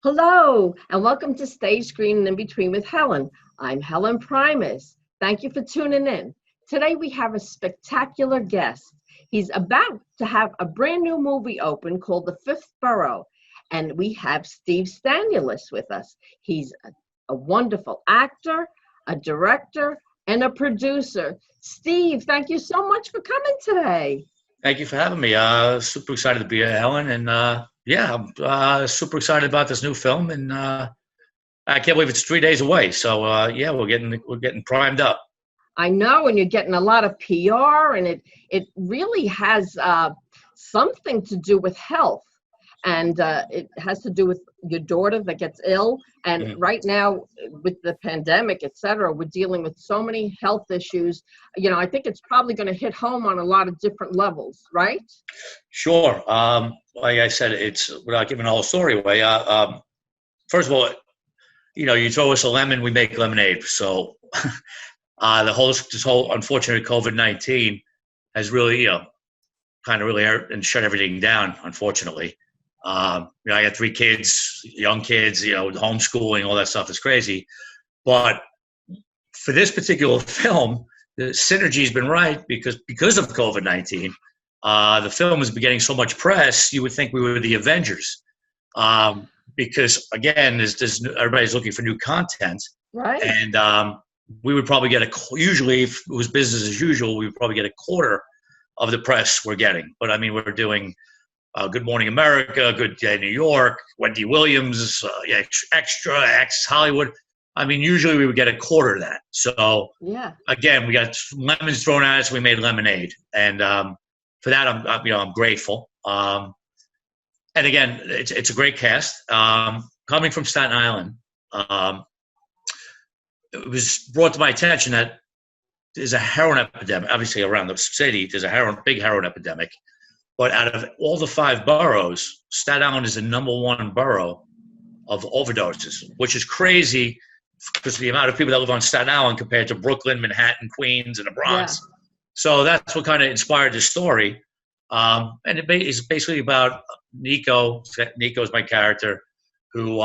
Hello, and welcome to Stage Screen and In Between with Helen. I'm Helen Proimos. Thank you for tuning in. Today we have a spectacular guest. He's about to have a brand new movie open called The Fifth Borough, and we have Steve Stanulis with us. He's a wonderful actor, a director, and a producer. Steve, thank you so much for coming today. Thank you for having me. Super excited to be here, Helen. And I'm super excited about this new film. And I can't believe it's 3 days away. So we're getting primed up. I know, and you're getting a lot of PR, and it really has something to do with health, and it has to do with your daughter that gets ill. And right now, with the pandemic, et cetera, we're dealing with so many health issues. You know, I think it's probably going to hit home on a lot of different levels, right? Sure. Like I said, it's without giving the whole story away. First of all, you throw us a lemon, we make lemonade. So this whole unfortunate COVID-19 has really, kind of really hurt and shut everything down, unfortunately. I got 3 kids, young kids, homeschooling, all that stuff is crazy. But for this particular film, the synergy's been right because of COVID-19. The film has been getting so much press, you would think we were the Avengers. Because, again, everybody's looking for new content. Right. And we would probably get usually, if it was business as usual, we would probably get a quarter of the press we're getting. But, I mean, we're doing Good Morning America, Good Day New York, Wendy Williams, Extra, Access Hollywood. I mean, usually we would get a quarter of that. So, again, we got lemons thrown at us. We made lemonade. And for that, I'm grateful. And again, it's a great cast. Coming from Staten Island, it was brought to my attention that there's a heroin epidemic. Obviously, around the city, there's a big heroin epidemic. But out of all the 5 boroughs, Staten Island is the #1 borough of overdoses, which is crazy because of the amount of people that live on Staten Island compared to Brooklyn, Manhattan, Queens, and the Bronx. Yeah. So that's what kind of inspired this story. And it is basically about Nico. Nico is my character, who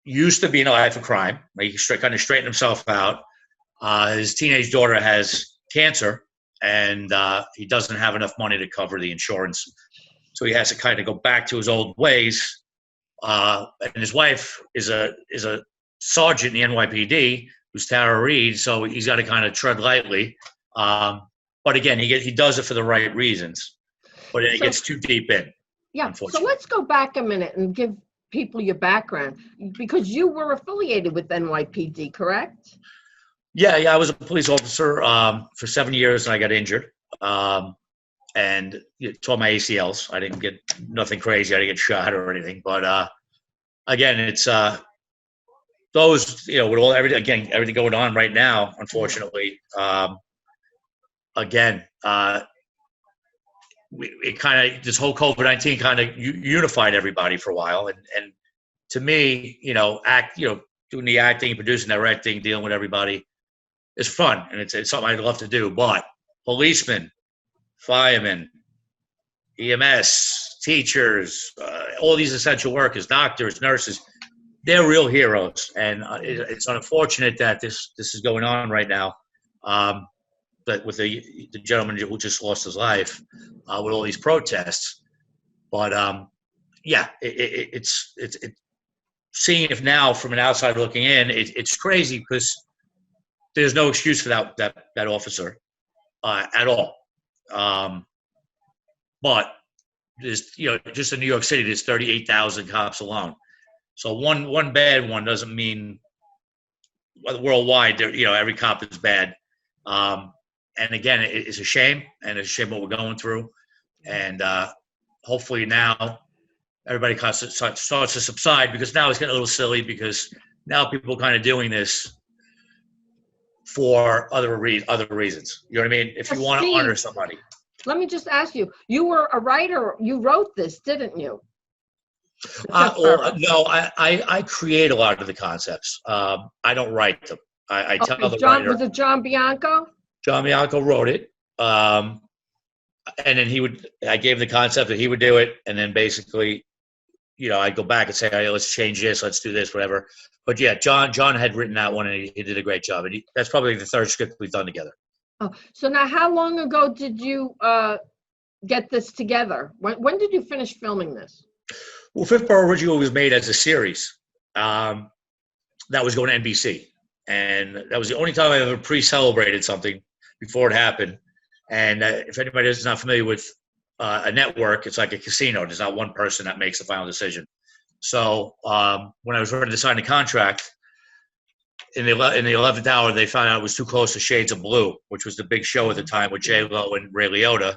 used to be in a life of crime. He kind of straightened himself out. His teenage daughter has cancer, and he doesn't have enough money to cover the insurance. So he has to kind of go back to his old ways. And his wife is a sergeant in the NYPD, who's Tara Reid, so he's got to kind of tread lightly. But again, he does it for the right reasons. But it gets too deep in. Yeah, so let's go back a minute and give people your background, because you were affiliated with NYPD, correct? Yeah, I was a police officer for 7 years, and I got injured, and tore my ACLs. I didn't get nothing crazy. I didn't get shot or anything. But again, it's those, with everything going on right now, unfortunately. This whole COVID-19 kind of unified everybody for a while, and to me, doing the acting, producing, directing, dealing with everybody. It's fun, and it's something I'd love to do. But policemen, firemen, EMS, teachers, all these essential workers, doctors, nurses, they're real heroes. And it's unfortunate that this is going on right now. But with the gentleman who just lost his life with all these protests. But it's seeing it now from an outside looking in, it's crazy because there's no excuse for that officer at all. But there's, just in New York City, there's 38,000 cops alone. So one bad one doesn't mean worldwide. Every cop is bad. And again, it's a shame, and it's a shame what we're going through. And hopefully now everybody starts to subside, because now it's getting a little silly, because now people are kind of doing this for other reasons. You know what I mean? If you want to honor somebody. Let me just ask you, you were a writer, you wrote this, didn't you? No, I create a lot of the concepts. I don't write them. I tell the writer. Was it John Bianco? John Bianco wrote it. And then I gave the concept that he would do it. And then basically, I'd go back and say, hey, let's change this, let's do this, whatever. But yeah, John had written that one, and he did a great job. And that's probably the third script we've done together. Oh, so now how long ago did you get this together? When did you finish filming this? Well, Fifth Borough originally was made as a series. That was going to NBC. And that was the only time I ever pre-celebrated something before it happened. And if anybody is not familiar with a network, it's like a casino. There's not one person that makes the final decision. So when I was ready to sign the contract, in the 11th hour, they found out it was too close to Shades of Blue, which was the big show at the time with J-Lo and Ray Liotta.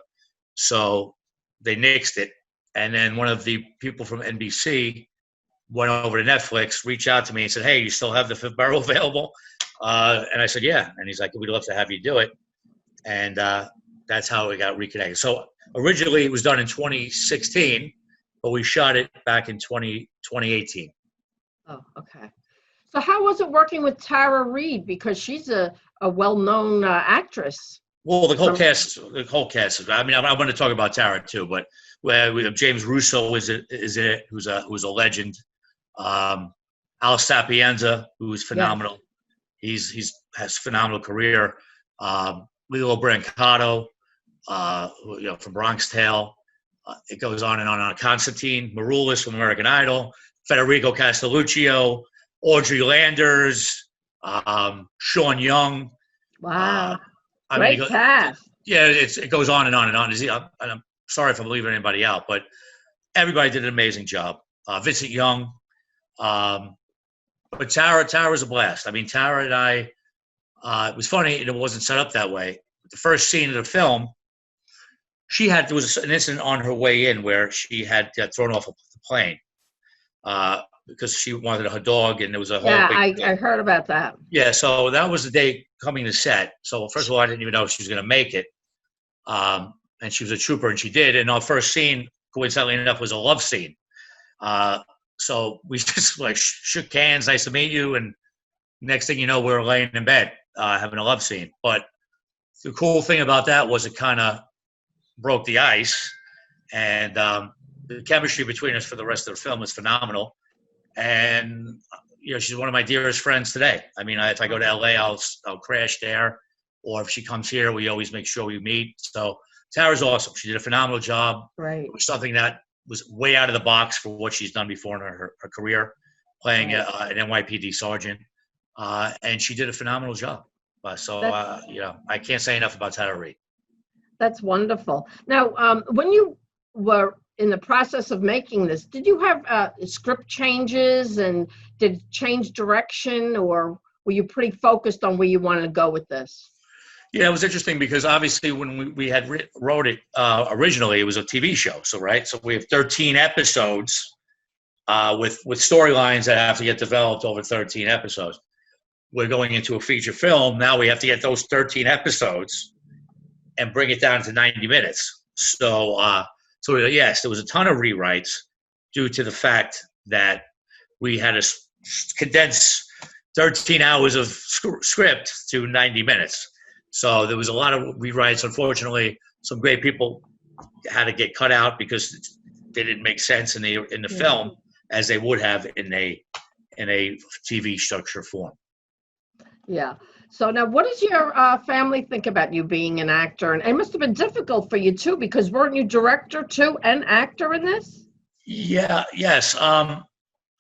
So they nixed it. And then one of the people from NBC went over to Netflix, reached out to me and said, hey, you still have the Fifth Borough available? And I said, yeah. And he's like, we'd love to have you do it. And that's how it got reconnected. So originally it was done in 2016, but we shot it back in 2018. Oh, okay. So how was it working with Tara Reid? Because she's a well-known actress. Well, the whole cast. I mean, I want to talk about Tara too, but we have James Russo is in it, who's a legend. Al Sapienza, who's phenomenal. Yes. He's has a phenomenal career. Lilo Brancato, from Bronx Tale. It goes on and on. Constantine Maroulis from American Idol. Federico Castelluccio. Audrey Landers, Sean Young. Wow. Great cast. Yeah, it goes on and on and on. I'm sorry if I'm leaving anybody out, but everybody did an amazing job. Vincent Young. But Tara was a blast. I mean, Tara and I, it was funny, and it wasn't set up that way. The first scene of the film, there was an incident on her way in where she had got thrown off the plane. Because she wanted her dog, and there was a whole I heard about that. Yeah, so that was the day coming to set. So first of all, I didn't even know if she was going to make it. And she was a trooper, and she did. And our first scene, coincidentally enough, was a love scene. So we just shook hands, nice to meet you, and next thing you know, we were laying in bed having a love scene. But the cool thing about that was it kind of broke the ice, and the chemistry between us for the rest of the film was phenomenal. And she's one of my dearest friends today. I mean, if I go to LA, I'll crash there, or if she comes here, we always make sure we meet. So Tara's awesome. She did a phenomenal job. Right. It was something that was way out of the box for what she's done before in her career, playing an NYPD sergeant, and she did a phenomenal job. I can't say enough about Tara Reid. That's wonderful. Now, when you were in the process of making this, did you have script changes, and did it change direction, or were you pretty focused on where you wanted to go with this? Yeah, it was interesting because obviously when we had wrote it originally, it was a TV show. So we have 13 episodes with storylines that have to get developed over 13 episodes. We're going into a feature film. Now we have to get those 13 episodes and bring it down to 90 minutes. So yes, there was a ton of rewrites due to the fact that we had to condense 13 hours of script to 90 minutes. So there was a lot of rewrites. Unfortunately, some great people had to get cut out because they didn't make sense in the film as they would have in a TV structure form. Yeah. So now, what does your family think about you being an actor? And it must have been difficult for you too, because weren't you director too and actor in this? Yeah. Yes.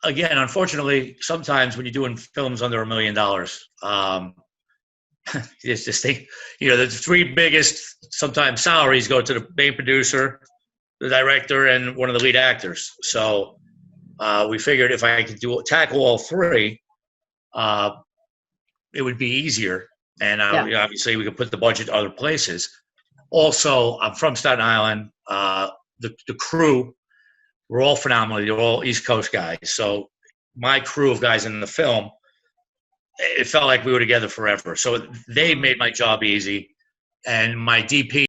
Again, unfortunately, sometimes when you're doing films under $1 million, it's this thing. The three biggest sometimes salaries go to the main producer, the director, and one of the lead actors. So we figured if I could tackle all three, it would be easier, and obviously we could put the budget other places. Also, I'm from Staten Island. The crew were all phenomenal. They're all East Coast guys. So my crew of guys in the film, it felt like we were together forever. So they made my job easy, and my DP